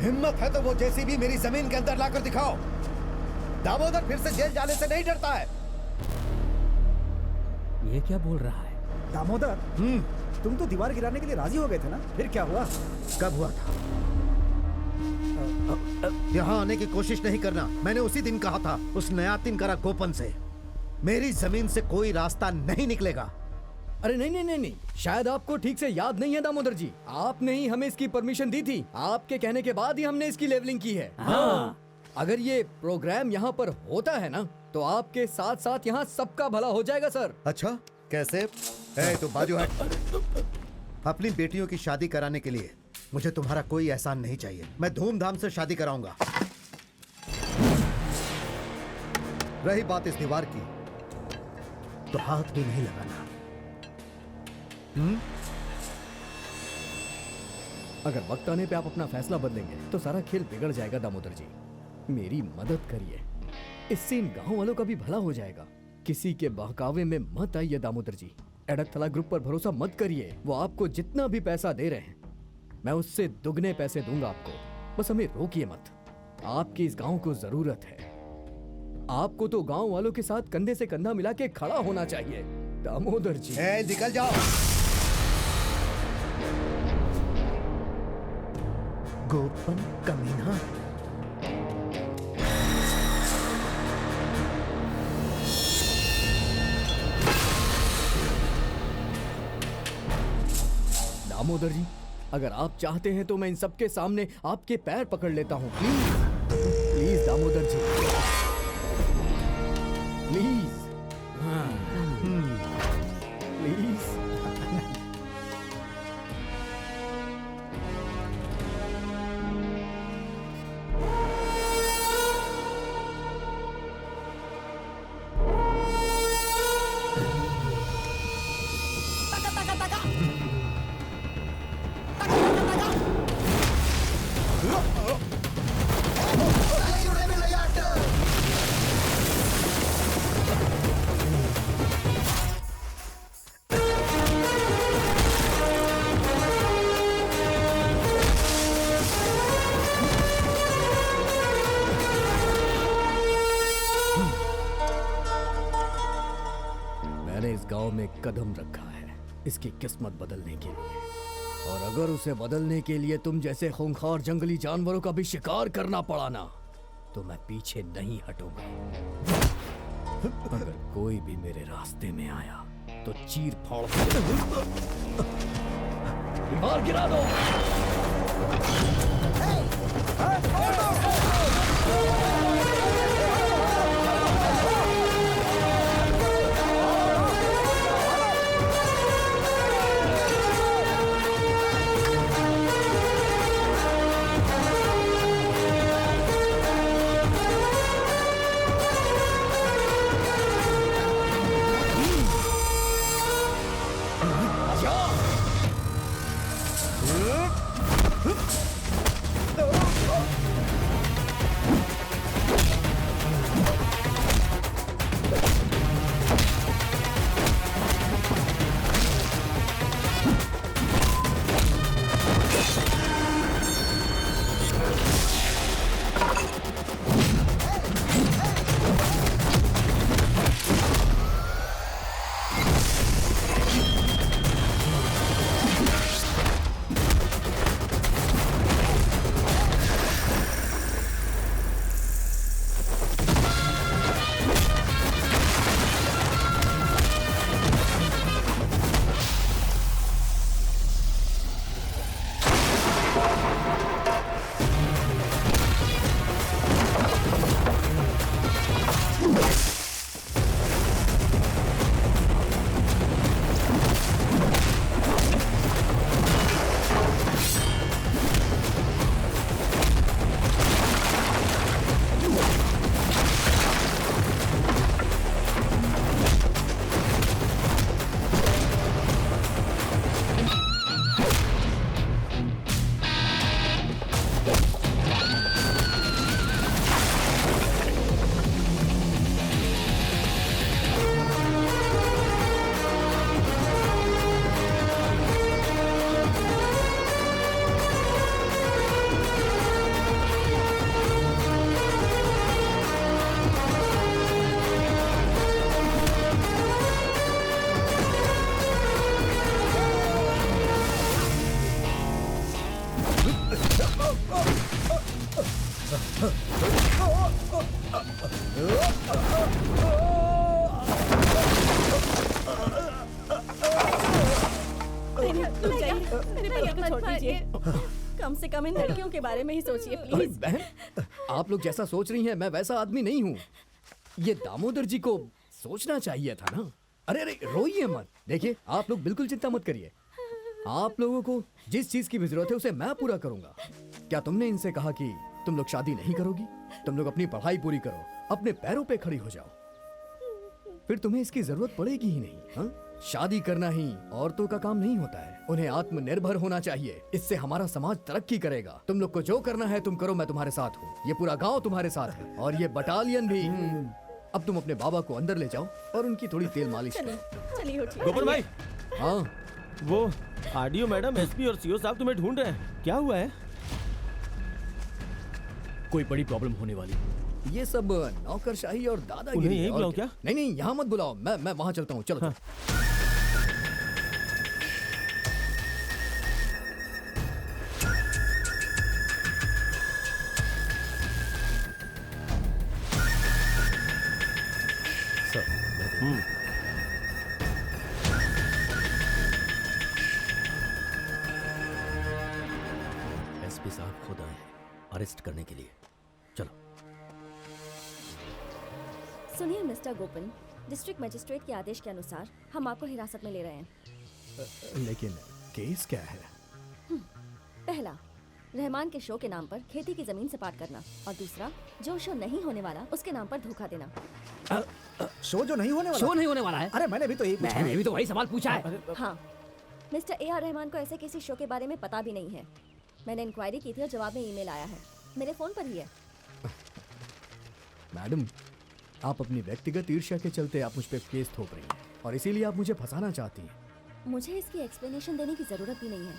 हिम्मत है तो वो जेसीबी मेरी जमीन के अंदर लाकर दिखाओ। दामोदर फिर से जेल जाने से नहीं डरता है। ये क्या बोल रहा है? दामोदर, तुम तो दीवार गिराने के लिए राजी हो गए थे ना, फिर क्या हुआ? कब हुआ था? यहाँ आने की कोशिश नहीं करना। मैंने उसी दिन कहा था उस नया तिनकरा गोपन से, मेरी जमीन से कोई रास्ता नहीं निकलेगा। अरे नहीं नहीं नहीं नहीं, शायद आपको ठीक से याद नहीं है दामोदर जी, आपने ही हमें इसकी परमिशन दी थी। आपके कहने के बाद ही हमने इसकी लेवलिंग की है। हाँ। अगर ये प्रोग्राम यहाँ पर होता है ना, तो आपके साथ साथ यहाँ सबका भला हो जाएगा सर। अच्छा, कैसे? तो बाजू हट। अपनी बेटियों की शादी कराने के लिए मुझे तुम्हारा कोई एहसान नहीं चाहिए। मैं धूमधाम से शादी कराऊंगा। रही बात इस दीवार की, तो हाथ भी नहीं लगाना। अगर वक्त आने पे आप अपना फैसला बदलेंगे तो सारा खेल बिगड़ जाएगा दामोदर जी। मेरी मदद करिए, इससे इन गांव वालों का भी भला हो जाएगा। किसी के बहकावे में मत आइए दामोदर जी। एडकथला ग्रुप पर भरोसा मत करिए। वो आपको जितना भी पैसा दे रहे हैं, मैं उससे दुगने पैसे दूंगा आपको। बस हमें रोकिए मत। आपकी इस गांव को जरूरत है। आपको तो गांव वालों के साथ कंधे से कंधा मिला के खड़ा होना चाहिए दामोदर जी। निकल जाओ। गोपन कमीना। दामोदर जी, अगर आप चाहते हैं तो मैं इन सबके सामने आपके पैर पकड़ लेता हूँ। Please please Damodar ji, please. Please. मैंने इस गांव में कदम रखा है इसकी किस्मत बदलने के लिए, और अगर उसे बदलने के लिए तुम जैसे खूंखार जंगली जानवरों का भी शिकार करना पड़ा ना, तो मैं पीछे नहीं हटूंगा। अगर कोई भी मेरे रास्ते में आया तो चीर फाड़ दीवार गिरा दो। मेरे पति को छोड़ दीजिए। कम से कम इन लड़कियों के बारे में ही सोचिए अरे प्लीज। बहन, आप लोग जैसा सोच रही हैं मैं वैसा आदमी नहीं हूँ। ये दामोदर जी को सोचना चाहिए था ना। अरे अरे रोइए मत। देखिए आप लोग बिल्कुल चिंता मत करिए। आप लोगों को जिस चीज की भी जरूरत है उसे मैं पूरा करूंगा। क्या तुमने इनसे कहा कि तुम लोग शादी नहीं करोगी? तुम लोग अपनी पढ़ाई पूरी करो, अपने पैरों पे खड़ी हो जाओ, फिर तुम्हें इसकी जरूरत पड़ेगी ही नहीं। हाँ? शादी करना ही औरतों का काम नहीं होता है, उन्हें आत्मनिर्भर होना चाहिए। इससे हमारा समाज तरक्की करेगा। तुम लोग को जो करना है तुम करो, मैं तुम्हारे साथ हूँ। ये पूरा गांव तुम्हारे साथ है और ये बटालियन भी। अब तुम अपने बाबा को अंदर ले जाओ और उनकी थोड़ी तेल मालिश करो। चलिए उठिए। गोपाल भाई, हाँ वो आरडीओ मैडम, एसपी और सीओ साहब तुम्हें ढूंढ रहे हैं। क्या हुआ है? कोई बड़ी प्रॉब्लम होने वाली। ये सब नौकरशाही और दादागिरी उन्हें है, यहीं और बुलाऊं क्या? नहीं नहीं, यहाँ मत बुलाओ। मैं वहाँ चलता हूँ। चलो हाँ। चलो। एसपी साहब खुद आए हैं अरेस्ट करने के लिए। चलो। सुनिए मिस्टर गोपन, डिस्ट्रिक्ट मजिस्ट्रेट के आदेश के अनुसार हम आपको हिरासत में ले रहे हैं। लेकिन केस क्या है? पहला, रहमान के शो के नाम पर खेती की जमीन सपाट करना, और दूसरा, जो शो नहीं होने वाला उसके नाम पर धोखा देना। शो जो नहीं होने वाला। शो नहीं होने वाला है। अरे मैंने भी तो यही पूछा। मैंने भी तो वही सवाल पूछा है। हाँ, मिस्टर ए आर रहमान को ऐसे किसी शो के बारे में पता भी नहीं है। मैंने इंक्वायरी की थी और जवाब में ईमेल आया है, मेरे फोन पर ही है। मैडम, आप अपनी व्यक्तिगत ईर्ष्या के चलते आप मुझ पे केस थोप रही हैं और इसीलिए आप मुझे फंसाना चाहती हैं। मुझे इसकी एक्सप्लेनेशन देने की जरूरत भी नहीं है।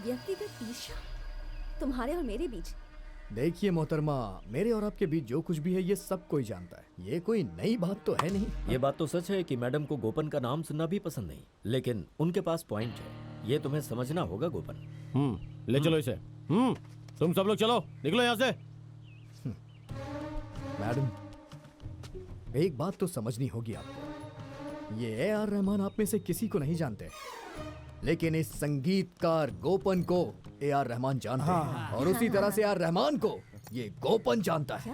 व्यक्तिगत ईर्ष्या तुम्हारे और मेरे बीच? देखिए मोहतरमा, मेरे और आपके बीच जो कुछ भी है ये सब कोई जानता है। ये कोई नई बात तो है नहीं। ये बात तो सच है कि मैडम को गोपन का नाम सुनना भी पसंद नहीं, लेकिन उनके पास पॉइंट है। ये तुम्हें समझना होगा गोपन। ले चलो इसे। तुम सब लोग चलो, निकलो यहाँ से। मैडम, एक बात तो समझनी होगी आपको। ये ए आर रहमान आप में से किसी को नहीं जानते, लेकिन इस संगीतकार गोपन को ए आर रहमान जानते हैं, और उसी तरह से ए आर रहमान को ये गोपन जानता है।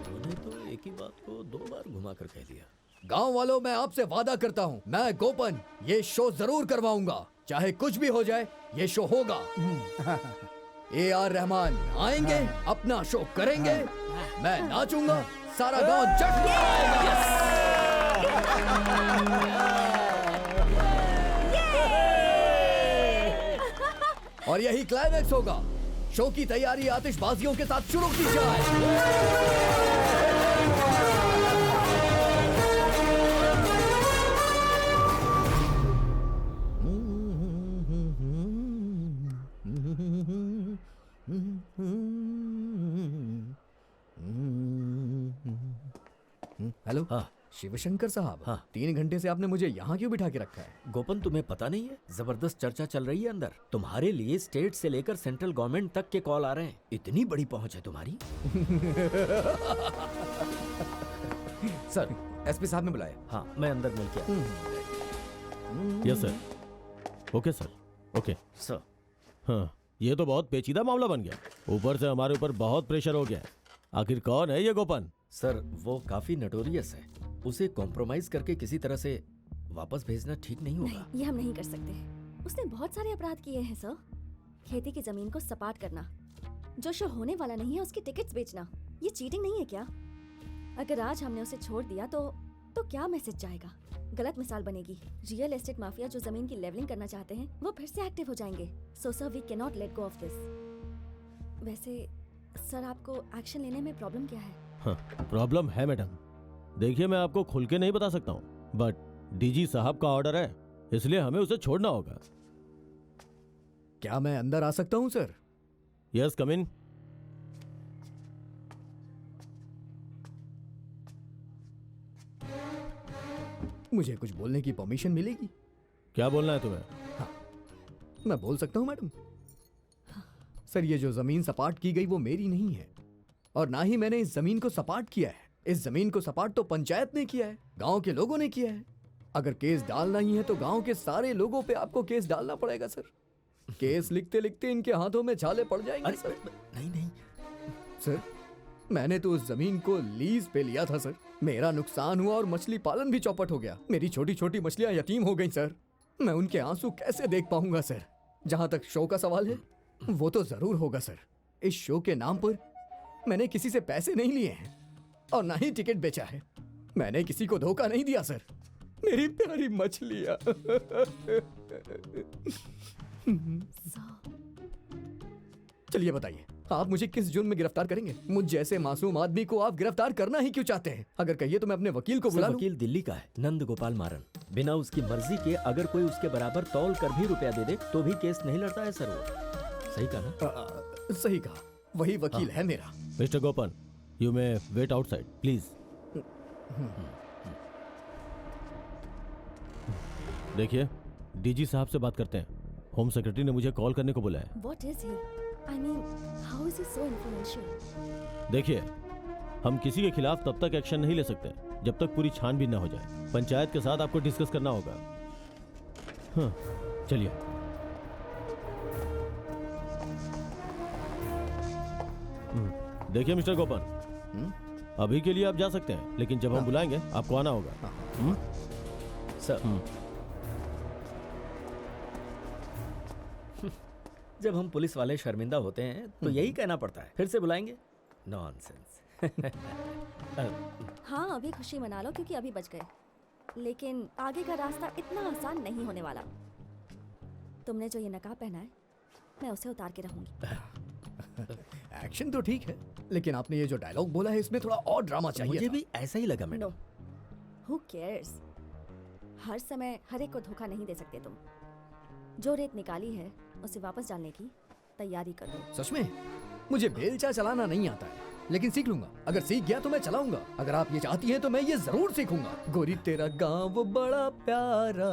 उन्होंने तो एक ही बात को 2 बार घुमा कर कह दिया। गांव वालों, मैं आपसे वादा करता हूँ, मैं गोपन ये शो जरूर करवाऊंगा। चाहे कुछ भी हो जाए, ये शो होगा। ए आर रहमान आएंगे, अपना शो करेंगे, मैं नाचूंगा, सारा गांव जश्न मनाएगा। और यही क्लाइमैक्स होगा। शो की तैयारी आतिशबाजियों के साथ शुरू की जाए। हेलो। हाँ। शिवशंकर साहब, हाँ। 3 घंटे से आपने मुझे यहाँ क्यों बिठा के रखा है? गोपन, तुम्हें पता नहीं है? जबरदस्त चर्चा चल रही है अंदर। तुम्हारे लिए स्टेट से लेकर सेंट्रल गवर्नमेंट तक के कॉल आ रहे हैं। इतनी बड़ी पहुंच है तुम्हारी। सर, एसपी साहब ने बुलाया। हाँ, मैं अंदर मिल के आता। Yes sir. Okay sir, okay sir, हाँ, ये तो बहुत पेचीदा मामला बन गया। ऊपर से हमारे ऊपर बहुत प्रेशर हो गया। आखिर कौन है ये गोपन? सर वो काफी नटोरियस है। उसे कॉम्प्रोमाइज करके किसी तरह से वापस भेजना ठीक नहीं होगा। नहीं, ये हम नहीं कर सकते। उसने बहुत सारे अपराध किए हैं सर। खेती की जमीन को सपाट करना, जो शो होने वाला नहीं है उसकी टिकट्स बेचना, ये चीटिंग नहीं है क्या? अगर आज हमने उसे छोड़ दिया तो क्या मैसेज जाएगा? गलत मिसाल बनेगी। रियल एस्टेट माफिया जो जमीन की लेवलिंग करना चाहते हैं वो फिर से एक्टिव हो जाएंगे। So sir, we can not let go of this. वैसे सर, आपको एक्शन लेने में प्रॉब्लम क्या है? हाँ, प्रॉब्लम है मैडम। देखिए, मैं आपको खुल के नहीं बता सकता हूँ, बट डीजी साहब का ऑर्डर है, इसलिए हमें उसे छोड़ना होगा। क्या मैं अंदर आ सकता हूँ सर? यस, कम इन। मुझे कुछ बोलने की परमिशन मिलेगी? क्या बोलना है तुम्हें? मैं बोल सकता हूँ मैडम? सर, ये जो जमीन सपाट की गई वो मेरी नहीं है, और ना ही मैंने इस जमीन को सपाट किया है। इस जमीन को सपाट तो पंचायत ने किया है, गांव के लोगों ने किया है। अगर केस डालना ही है तो गांव के सारे लोगों पे आपको केस डालना पड़ेगा सर। केस लिखते लिखते इनके हाथों में छाले पड़ जाएंगे सर। नहीं नहीं सर, मैंने तो उस जमीन को लीज पे लिया था सर। मेरा नुकसान हुआ और मछली पालन भी चौपट हो गया। मेरी छोटी छोटी मछलियां यतीम हो गई सर। मैं उनके आंसू कैसे देख पाऊंगा सर? जहां तक शो का सवाल है, वो तो जरूर होगा सर। इस शो के नाम पर मैंने किसी से पैसे नहीं लिए हैं और ना ही टिकट बेचा है। मैंने किसी को धोखा नहीं दिया सर। मेरी प्यारी मछलियां। चलिए बताइए, आप मुझे किस जुर्म में गिरफ्तार करेंगे? मुझ जैसे मासूम आदमी को आप गिरफ्तार करना ही क्यों चाहते हैं? अगर कहिए तो मैं अपने वकील को बुला सर, लूं। वकील दिल्ली का है, नंद गोपाल मारन। बिना उसकी मर्जी के अगर कोई उसके बराबर तौल कर भी रुपया दे दे तो भी केस नहीं लड़ता है सर वो। सही कहा ना? सही कहा, वही वकील है मेरा। Mister Gopan, you may wait outside please. देखिए, डीजी साहब से बात करते हैं। होम सेक्रेटरी ने मुझे कॉल करने को बोला है। What is he? I mean, how is he so influential? देखिए, हम किसी के खिलाफ तब तक एक्शन नहीं ले सकते जब तक पूरी छानबीन न हो जाए। पंचायत के साथ आपको डिस्कस करना होगा। हाँ, चलिए। देखिए मिस्टर गोपन, अभी के लिए आप जा सकते हैं, लेकिन जब हम बुलाएंगे आपको आना होगा। सर, जब हम पुलिस वाले शर्मिंदा होते हैं तो यही कहना पड़ता है, फिर से बुलाएंगे। नॉनसेंस। हाँ, अभी खुशी मना लो क्योंकि अभी बच गए, लेकिन आगे का रास्ता इतना आसान नहीं होने वाला। तुमने जो ये नकाब पहना है, मैं उसे उतार के रहूंगी। एक्शन तो ठीक है, लेकिन आपने ये जो डायलॉग बोला है इसमें थोड़ा और ड्रामा चाहिए मुझे था। भी ऐसा ही लगा नो, मैडम। Who cares? हर समय हर एक को धोखा नहीं दे सकते तुम। जो रेत निकाली है उसे वापस डालने की तैयारी कर लो। सच में मुझे बेलचा चलाना नहीं आता है, लेकिन सीख लूंगा। अगर सीख गया तो मैं चलाऊंगा। अगर आप ये चाहती हैं तो मैं ये जरूर सीखूंगा। गोरी तेरा गांव बड़ा प्यारा।